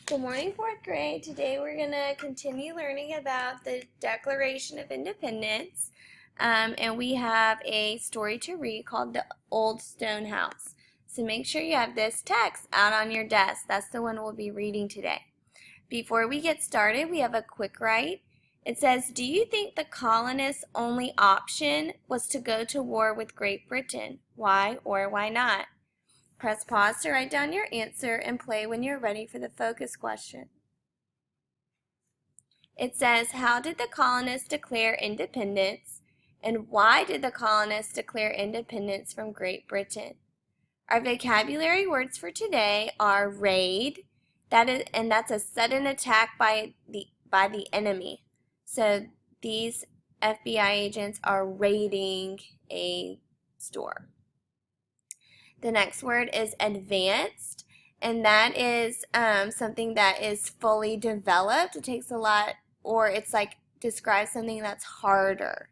Good morning, fourth grade. Today we're going to continue learning about the Declaration of Independence. And we have a story to read called The Old Stone House. So make sure you have this text out on your desk. That's the one we'll be reading today. Before we get started, we have a quick write. It says, do you think the colonists' only option was to go to war with Great Britain? Why or why not? Press pause to write down your answer and play when you're ready for the focus question. It says, how did the colonists declare independence, and why did the colonists declare independence from Great Britain? Our vocabulary words for today are raid, that's a sudden attack by the enemy. So these FBI agents are raiding a store. The next word is advanced, and that is something that is fully developed. It takes a lot, or it's like describes something that's harder.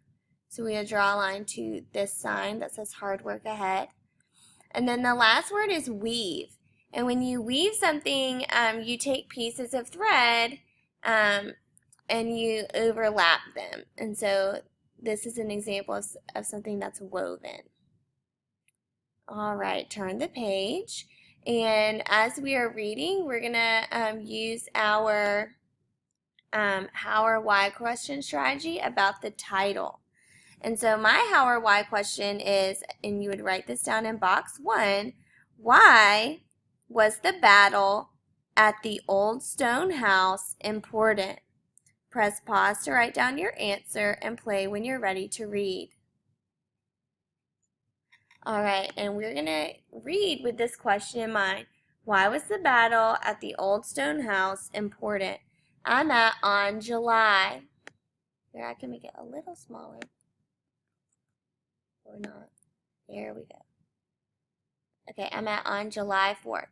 So we draw a line to this sign that says hard work ahead. And then the last word is weave. And when you weave something, you take pieces of thread and you overlap them. And so this is an example of something that's woven. All right, turn the page, and as we are reading, we're going to use our how or why question strategy about the title. And so my how or why question is, and you would write this down in box 1, why was the battle at the Old Stone House important? Press pause to write down your answer and play when you're ready to read. All right, and we're going to read with this question in mind. Why was the battle at the Old Stone House important? I'm at on July. Here, I can make it a little smaller. Or not. There we go. Okay, I'm at on July 4th.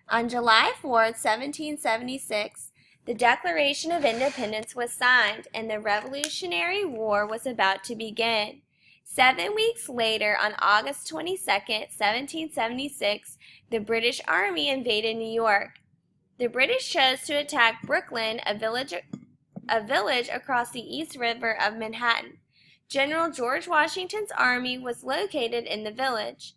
On July 4th, 1776, the Declaration of Independence was signed, and the Revolutionary War was about to begin. 7 weeks later, on August 22nd, 1776, the British Army invaded New York. The British chose to attack Brooklyn, a village across the East River of Manhattan. General George Washington's army was located in the village.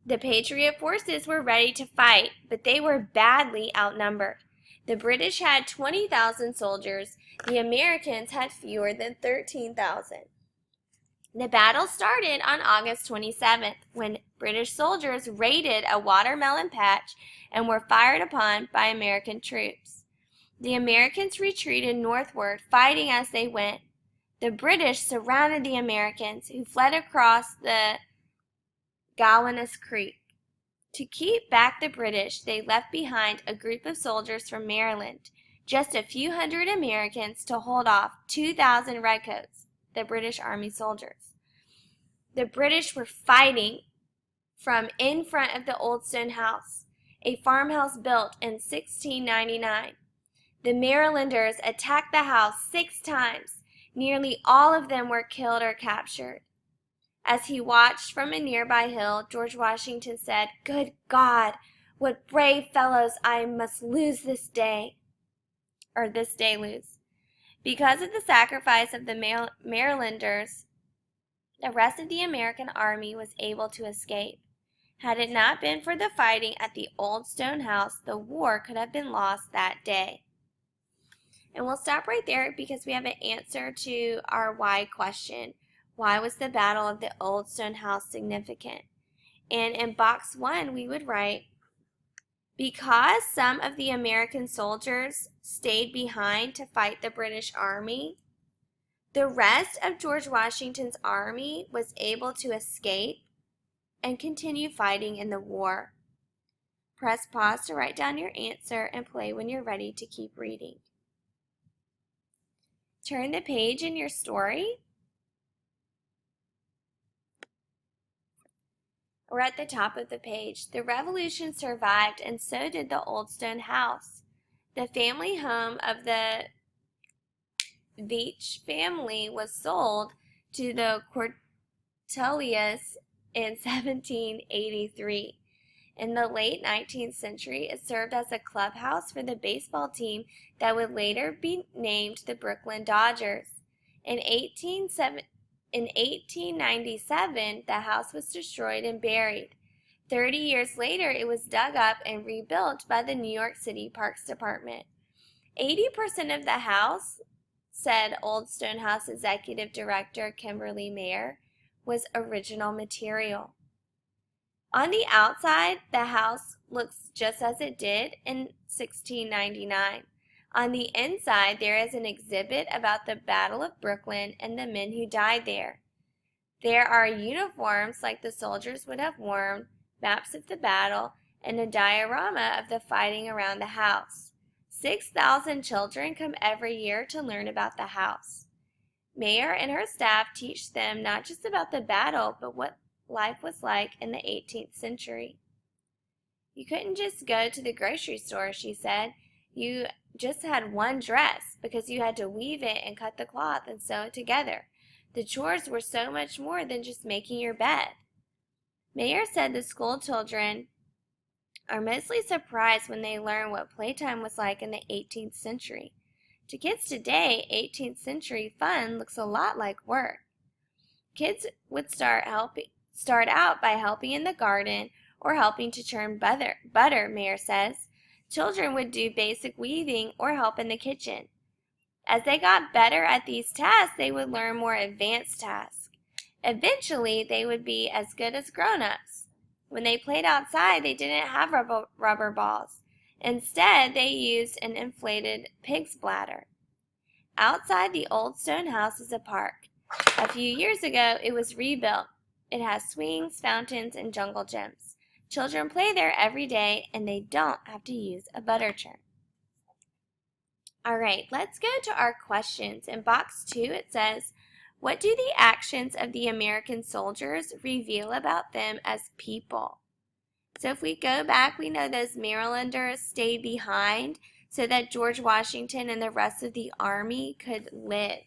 The Patriot forces were ready to fight, but they were badly outnumbered. The British had 20,000 soldiers. The Americans had fewer than 13,000. The battle started on August 27th when British soldiers raided a watermelon patch and were fired upon by American troops. The Americans retreated northward, fighting as they went. The British surrounded the Americans, who fled across the Gowanus Creek. To keep back the British, they left behind a group of soldiers from Maryland, just a few hundred Americans to hold off 2,000 redcoats, the British Army soldiers. The British were fighting from in front of the Old Stone House, a farmhouse built in 1699. The Marylanders attacked the house 6 times. Nearly all of them were killed or captured. As he watched from a nearby hill, George Washington said, "Good God, what brave fellows I must lose this day lose." Because of the sacrifice of the Marylanders, the rest of the American army was able to escape. Had it not been for the fighting at the Old Stone House, the war could have been lost that day. And we'll stop right there because we have an answer to our why question. Why was the Battle of the Old Stone House significant? And in box 1, we would write, because some of the American soldiers stayed behind to fight the British Army, the rest of George Washington's army was able to escape and continue fighting in the war. Press pause to write down your answer and play when you're ready to keep reading. Turn the page in your story. We're at the top of the page. The Revolution survived, and so did the Old Stone House. The family home of the Veitch family was sold to the Cortelyas in 1783. In the late 19th century, it served as a clubhouse for the baseball team that would later be named the Brooklyn Dodgers. In 1897, the house was destroyed and buried. 30 years later, it was dug up and rebuilt by the New York City Parks Department. 80% of the house, said Old Stone House Executive Director Kimberly Mayer, was original material. On the outside, the house looks just as it did in 1699. On the inside, there is an exhibit about the Battle of Brooklyn and the men who died there. There are uniforms like the soldiers would have worn, maps of the battle, and a diorama of the fighting around the house. 6,000 children come every year to learn about the house. Mayer and her staff teach them not just about the battle, but what life was like in the 18th century. You couldn't just go to the grocery store, she said. You just had one dress because you had to weave it and cut the cloth and sew it together. The chores were so much more than just making your bed. Mayer said the school children are mostly surprised when they learn what playtime was like in the 18th century. To kids today, 18th century fun looks a lot like work. Kids would start out by helping in the garden or helping to churn butter, Mayer says. Children would do basic weaving or help in the kitchen. As they got better at these tasks, they would learn more advanced tasks. Eventually, they would be as good as grown-ups. When they played outside, they didn't have rubber balls. Instead, they used an inflated pig's bladder. Outside the Old Stone House is a park. A few years ago, it was rebuilt. It has swings, fountains, and jungle gyms. Children play there every day, and they don't have to use a butter churn. All right, let's go to our questions. In box 2, it says, what do the actions of the American soldiers reveal about them as people? So if we go back, we know those Marylanders stayed behind so that George Washington and the rest of the army could live.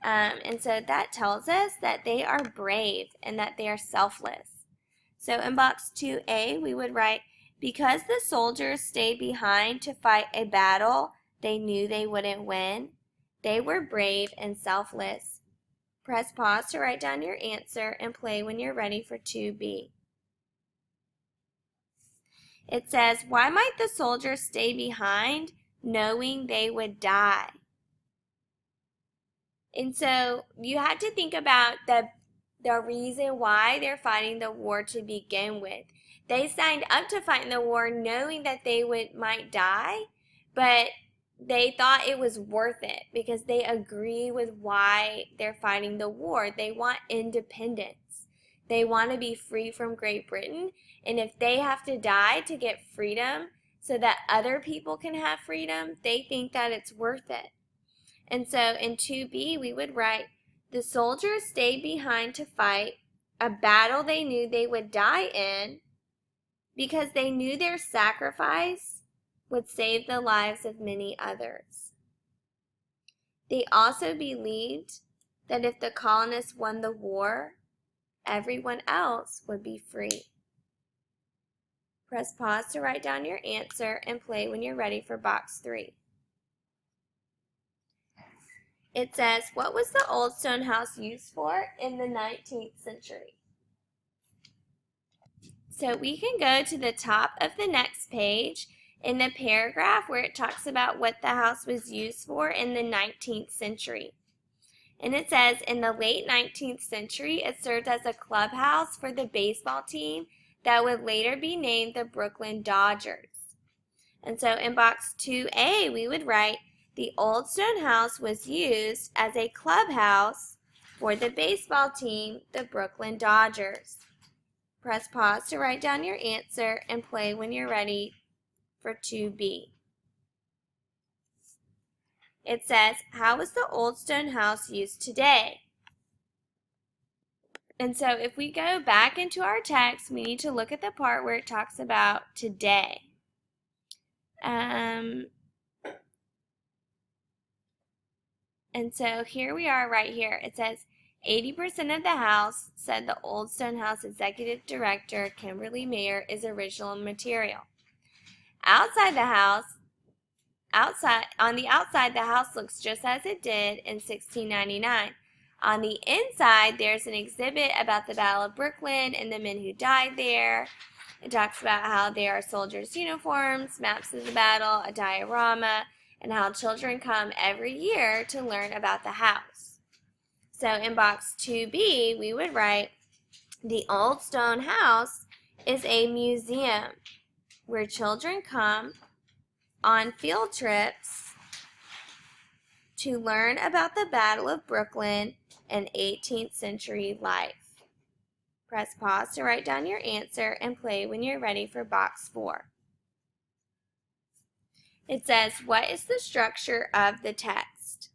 And so that tells us that they are brave and that they are selfless. So in box 2A, we would write, because the soldiers stayed behind to fight a battle they knew they wouldn't win, they were brave and selfless. Press pause to write down your answer and play when you're ready for 2B. It says, why might the soldiers stay behind knowing they would die? And so you had to think about the reason why they're fighting the war to begin with. They signed up to fight in the war knowing that they might die, but they thought it was worth it because they agree with why they're fighting the war. They want independence. They want to be free from Great Britain, and if they have to die to get freedom so that other people can have freedom, they think that it's worth it. And so in 2B, we would write, the soldiers stayed behind to fight a battle they knew they would die in because they knew their sacrifice would save the lives of many others. They also believed that if the colonists won the war, everyone else would be free. Press pause to write down your answer and play when you're ready for box 3. It says, what was the Old Stone House used for in the 19th century? So we can go to the top of the next page in the paragraph where it talks about what the house was used for in the 19th century. And it says, in the late 19th century, it served as a clubhouse for the baseball team that would later be named the Brooklyn Dodgers. And so in box 2A, we would write, the Old Stone House was used as a clubhouse for the baseball team, the Brooklyn Dodgers. Press pause to write down your answer and play when you're ready for 2B. It says, how is the Old Stone House used today? And so if we go back into our text, we need to look at the part where it talks about today. And so here we are right here. It says, 80% of the House said the Old Stone House Executive Director, Kimberly Mayer, is original material. On the outside, the house looks just as it did in 1699. On the inside, there's an exhibit about the Battle of Brooklyn and the men who died there. It talks about how there are soldiers' uniforms, maps of the battle, a diorama, and how children come every year to learn about the house. So in box 2B, we would write, the Old Stone House is a museum where children come on field trips to learn about the Battle of Brooklyn and 18th century life. Press pause to write down your answer and play when you're ready for box 4. It says, what is the structure of the text?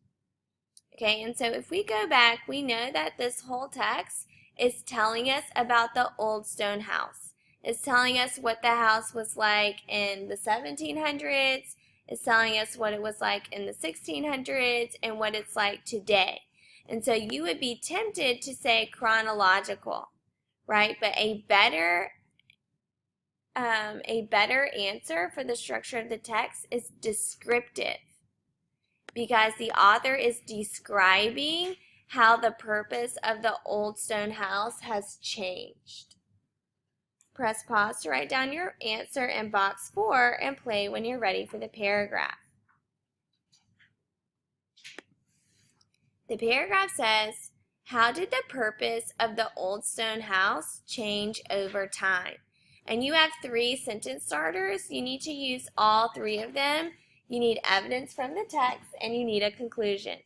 Okay, and so if we go back, we know that this whole text is telling us about the Old Stone House. It's telling us what the house was like in the 1700s. It's telling us what it was like in the 1600s and what it's like today. And so you would be tempted to say chronological, right? But a better answer for the structure of the text is descriptive, because the author is describing how the purpose of the Old Stone House has changed. Press pause to write down your answer in box 4 and play when you're ready for the paragraph. The paragraph says, how did the purpose of the Old Stone House change over time? And you have 3 sentence starters. You need to use all 3 of them. You need evidence from the text, and you need a conclusion.